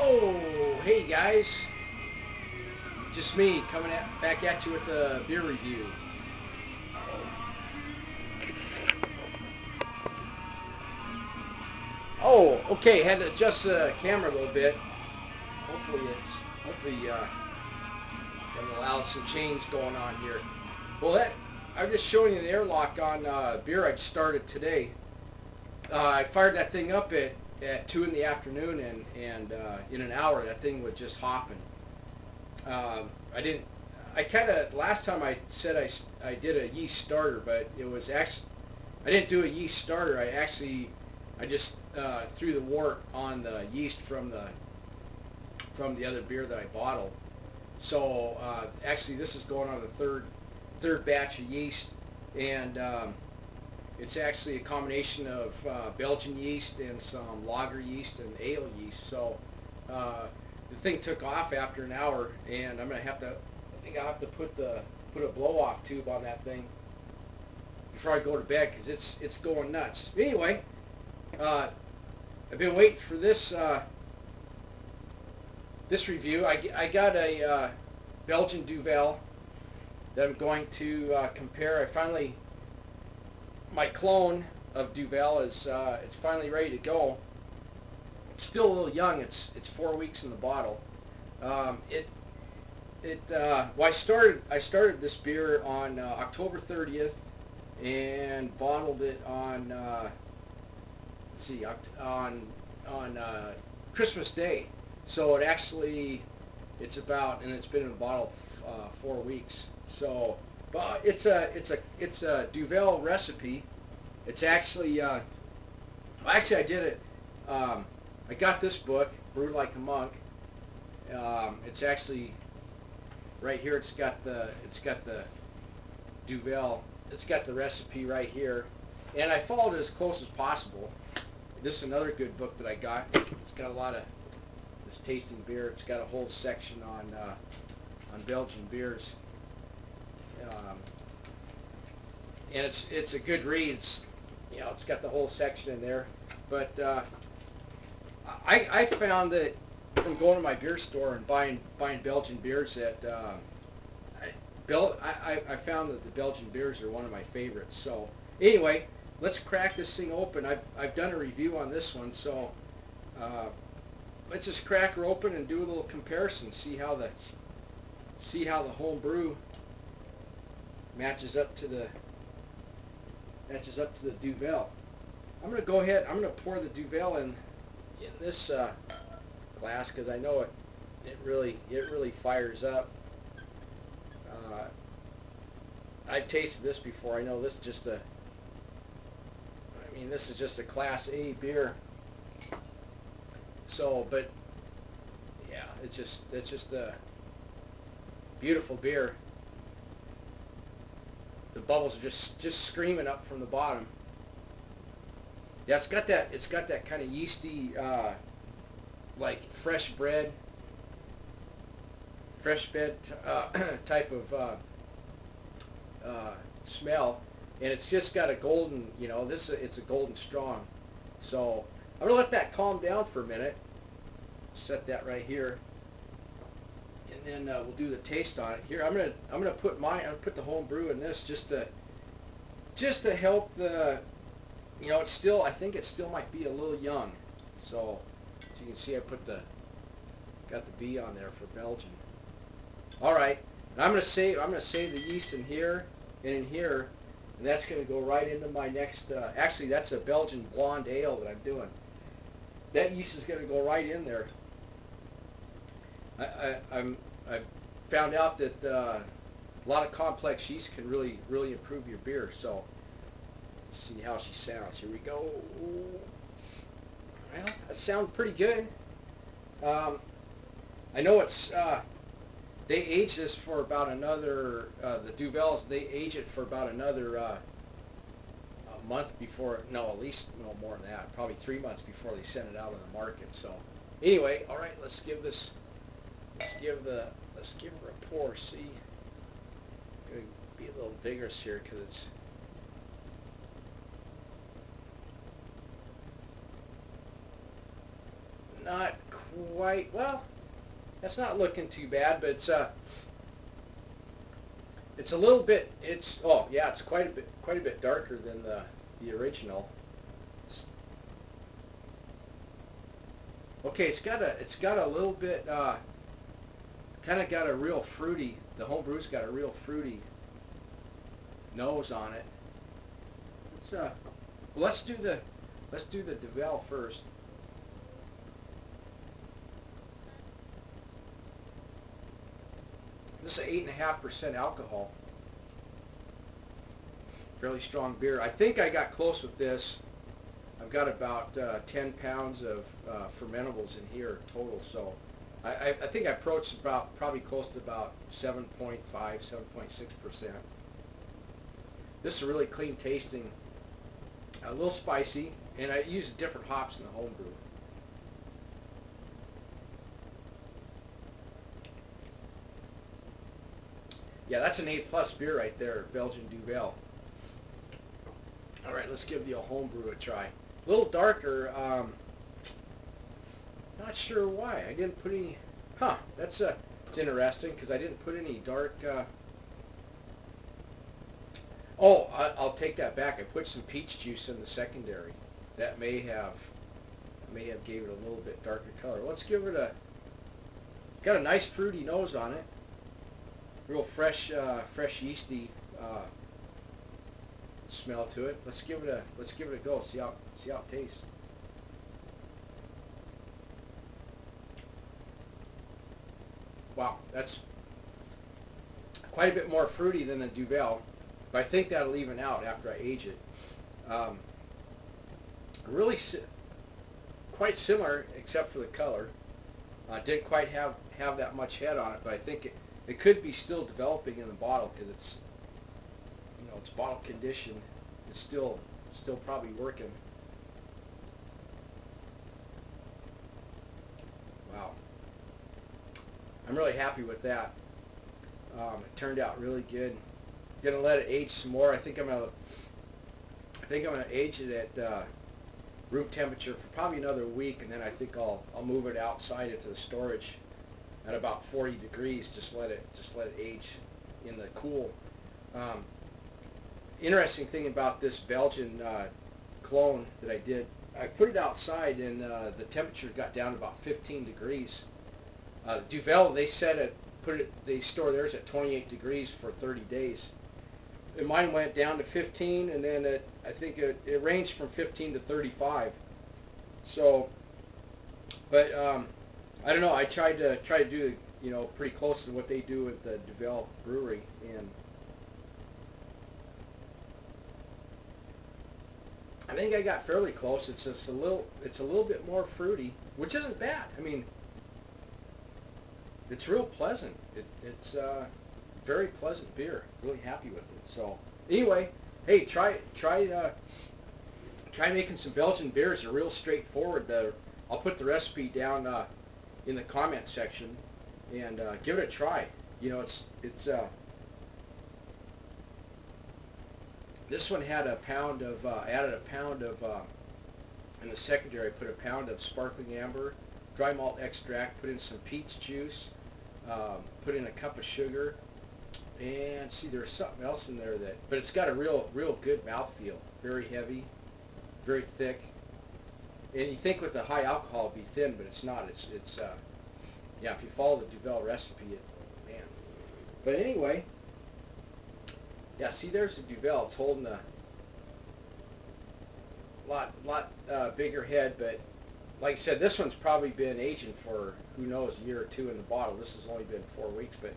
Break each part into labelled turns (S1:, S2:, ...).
S1: Oh, hey guys, just me coming back at you with the beer review. Oh, okay, had to adjust the camera a little bit. Hopefully gonna allow some change going on here. Well, I'm just showing you the airlock on beer I started today. I fired that thing up at 2 in the afternoon, and in an hour that thing was just hopping. I didn't. I kind of last time I said I did a yeast starter, but it was actually I didn't do a yeast starter. I just threw the wort on the yeast from the other beer that I bottled. So actually, this is going on the third batch of yeast, and it's actually a combination of Belgian yeast and some lager yeast and ale yeast. So the thing took off after an hour, and I think I'll have to put a blow off tube on that thing before I go to bed, because it's going nuts. Anyway, I've been waiting for this review. I got a Belgian Duvel that I'm going to compare. My clone of Duvel is it's finally ready to go. It's still a little young. It's 4 weeks in the bottle. Well, I started this beer on October 30th and bottled it on let's see, on Christmas Day. So it's been in the bottle 4 weeks. So, but it's a Duvel recipe. It's actually I did it. I got this book, Brew Like a Monk. It's actually right here. It's got the Duvel. It's got the recipe right here, and I followed it as close as possible. This is another good book that I got. It's got a lot of this tasting beer. It's got a whole section on Belgian beers, and it's a good read. It's got the whole section in there. But I found that from going to my beer store and buying Belgian beers that I found that the Belgian beers are one of my favorites. So anyway, let's crack this thing open. I've done a review on this one, so let's just crack her open and do a little comparison. See how the Homebrew matches up to the Duvel. I'm gonna go ahead. I'm gonna pour the Duvel in this glass, because I know it really fires up. I've tasted this before. I know this is just a Class A beer. So, but yeah, it's just a beautiful beer. The bubbles are just screaming up from the bottom. Yeah, it's got that kind of yeasty, like fresh bread type of smell, and it's just got a golden, it's a golden strong. So I'm gonna let that calm down for a minute. Set that right here, and then we'll do the taste on it. Here, I'm gonna put the Homebrew in this just to help the, I think it still might be a little young. So you can see I got the B on there for Belgian. All right, and I'm gonna save the yeast in here and in here, and that's gonna go right into my next. Actually, that's a Belgian blonde ale that I'm doing. That yeast is gonna go right in there. I found out that a lot of complex yeast can really improve your beer. So let's see how she sounds. Here we go. Well, that sounds pretty good. I know it's they age this for about another the Duvels. They age it for about another a month before. No, at least no more than that. Probably 3 months before they send it out on the market. So anyway, all right. Let's give her a pour. See, gonna be a little vigorous here because it's. Not quite, well, that's not looking too bad, but it's a little bit, oh yeah, it's quite a bit darker than the original. Okay, it's got a little bit, kind of got a real fruity, the Homebrew's got a real fruity nose on it. Well, let's do the Duvel first. This is 8.5% alcohol. Fairly strong beer. I think I got close with this. I've got about 10 pounds of fermentables in here total, so I think I approached probably close to about 7.5, 7.6%. This is a really clean tasting, a little spicy, and I use different hops in the Homebrew. Yeah, that's an A+ beer right there, Belgian Duvel. All right, let's give the Homebrew a try. A little darker. Not sure why. I didn't put any. Huh? It's interesting because I didn't put any dark. Oh, I'll take that back. I put some peach juice in the secondary. That may have gave it a little bit darker color. Let's give it a. Got a nice fruity nose on it. Real fresh, yeasty smell to it. Let's give it a go. See how it tastes. Wow, that's quite a bit more fruity than the Duvel, but I think that'll even out after I age it. Really quite similar except for the color. Didn't quite have that much head on it, but I think it could be still developing in the bottle because it's, it's bottle condition. It's still probably working. Wow, I'm really happy with that. It turned out really good. Gonna let it age some more. I think I'm gonna age it at room temperature for probably another week, and then I think I'll move it outside into the storage at about 40 degrees. Just let it age in the cool. Interesting thing about this Belgian clone that I did, I put it outside and the temperature got down to about 15 degrees. Duvel, they they store theirs at 28 degrees for 30 days. And mine went down to 15, and then I think it ranged from 15 to 35. So, but I don't know. I tried to do pretty close to what they do at the Duvel brewery, and I think I got fairly close. It's just a little bit more fruity, which isn't bad. I mean, it's real pleasant. It's very pleasant beer. Really happy with it. So anyway, hey, try making some Belgian beers. They're real straightforward. I'll put the recipe down in the comment section, and give it a try. This one had added a pound of in the secondary. I put a pound of sparkling amber, dry malt extract, put in some peach juice, put in a cup of sugar, and see, there's something else in there but it's got a real good mouthfeel. Very heavy, very thick, and you think with the high alcohol it'd be thin, but it's not. It's yeah, if you follow the Duvel recipe, man. But anyway, yeah, see, there's the Duvel. It's holding a lot bigger head, but like I said, this one's probably been aging for, who knows, a year or two in the bottle. This has only been 4 weeks, but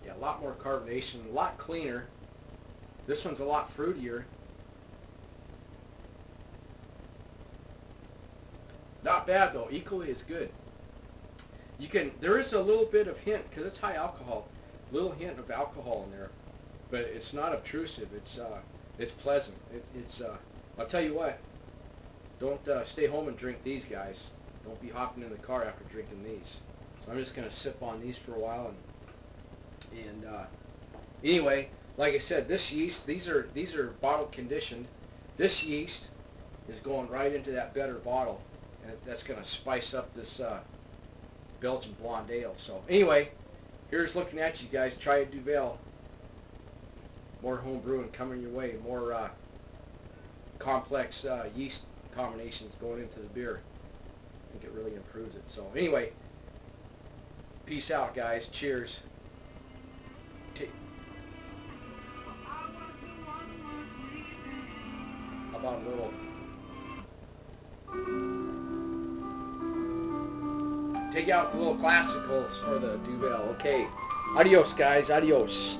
S1: yeah, a lot more carbonation, a lot cleaner. This one's a lot fruitier. Not bad though, equally as good. There is a little bit of hint, because it's high alcohol, little hint of alcohol in there, but it's not obtrusive. It's pleasant. I'll tell you what, don't stay home and drink these guys. Don't be hopping in the car after drinking these. So I'm just going to sip on these for a while, and anyway, like I said, this yeast, these are bottle conditioned. This yeast is going right into that better bottle, and that's going to spice up this Belgian blonde ale. So anyway, here's looking at you guys. Try a Duvel. More home brewing coming your way. More complex yeast combinations going into the beer. I think it really improves it. So anyway, peace out, guys. Cheers. How about a little? Take out the little classicals or the Duvel. Okay. Adios, guys. Adios.